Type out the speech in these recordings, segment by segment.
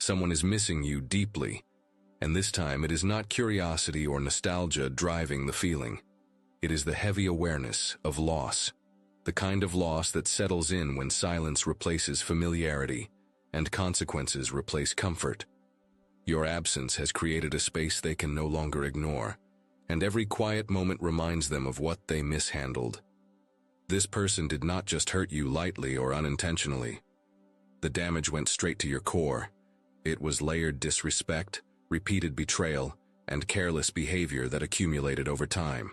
Someone is missing you deeply, and this time it is not curiosity or nostalgia driving the feeling. It is the heavy awareness of loss, the kind of loss that settles in when silence replaces familiarity and consequences replace comfort. Your absence has created a space they can no longer ignore, and every quiet moment reminds them of what they mishandled. This person did not just hurt you lightly or unintentionally. The damage went straight to your core. It was layered disrespect, repeated betrayal, and careless behavior that accumulated over time.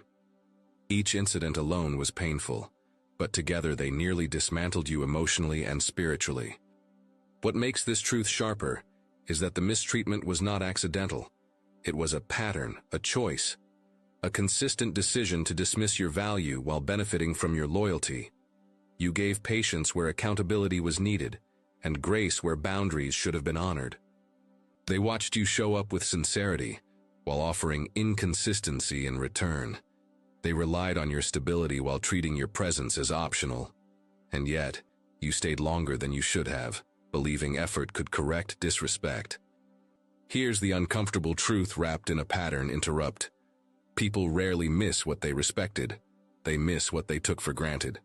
Each incident alone was painful, but together they nearly dismantled you emotionally and spiritually. What makes this truth sharper is that the mistreatment was not accidental. It was a pattern, a choice, a consistent decision to dismiss your value while benefiting from your loyalty. You gave patience where accountability was needed, and grace where boundaries should have been honored. They watched you show up with sincerity, while offering inconsistency in return. They relied on your stability while treating your presence as optional. And yet, you stayed longer than you should have, believing effort could correct disrespect. Here's the uncomfortable truth wrapped in a pattern interrupt. People rarely miss what they respected. They miss what they took for granted.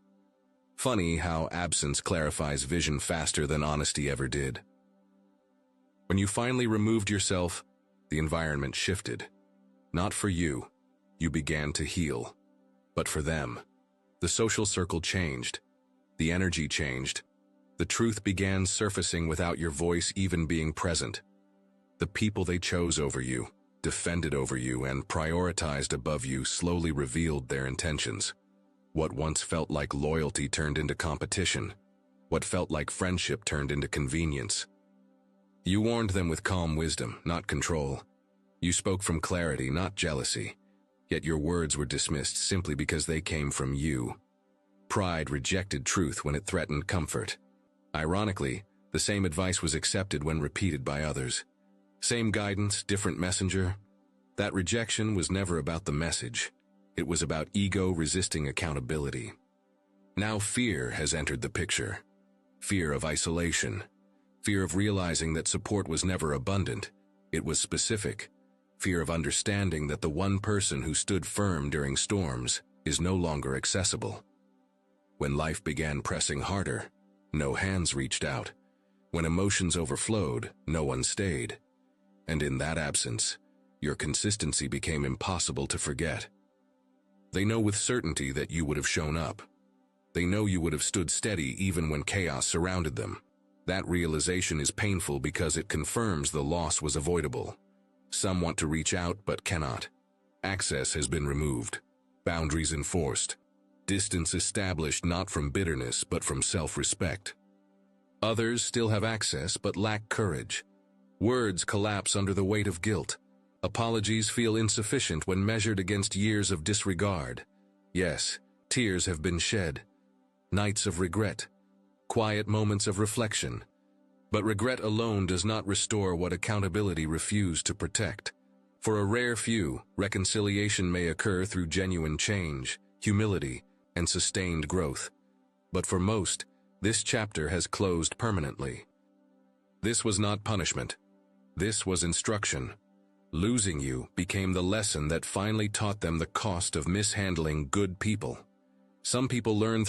Funny how absence clarifies vision faster than honesty ever did. When you finally removed yourself, the environment shifted. Not for you. You began to heal. But for them. The social circle changed. The energy changed. The truth began surfacing without your voice even being present. The people they chose over you, defended over you, and prioritized above you slowly revealed their intentions. What once felt like loyalty turned into competition. What felt like friendship turned into convenience. You warned them with calm wisdom, not control. You spoke from clarity, not jealousy. Yet your words were dismissed simply because they came from you. Pride rejected truth when it threatened comfort. Ironically, the same advice was accepted when repeated by others. Same guidance, different messenger. That rejection was never about the message. It was about ego resisting accountability. Now fear has entered the picture. Fear of isolation. Fear of realizing that support was never abundant. It was specific. Fear of understanding that the one person who stood firm during storms is no longer accessible. When life began pressing harder, no hands reached out. When emotions overflowed, no one stayed. And in that absence, your consistency became impossible to forget. They know with certainty that you would have shown up. They know you would have stood steady even when chaos surrounded them. That realization is painful because it confirms the loss was avoidable. Some want to reach out but cannot. Access has been removed. Boundaries enforced. Distance established not from bitterness but from self-respect. Others still have access but lack courage. Words collapse under the weight of guilt. Apologies feel insufficient when measured against years of disregard. Yes, tears have been shed. Nights of regret. Quiet moments of reflection. But regret alone does not restore what accountability refused to protect. For a rare few, reconciliation may occur through genuine change, humility, and sustained growth. But for most, this chapter has closed permanently. This was not punishment. This was instruction. Losing you became the lesson that finally taught them the cost of mishandling good people. Some people learn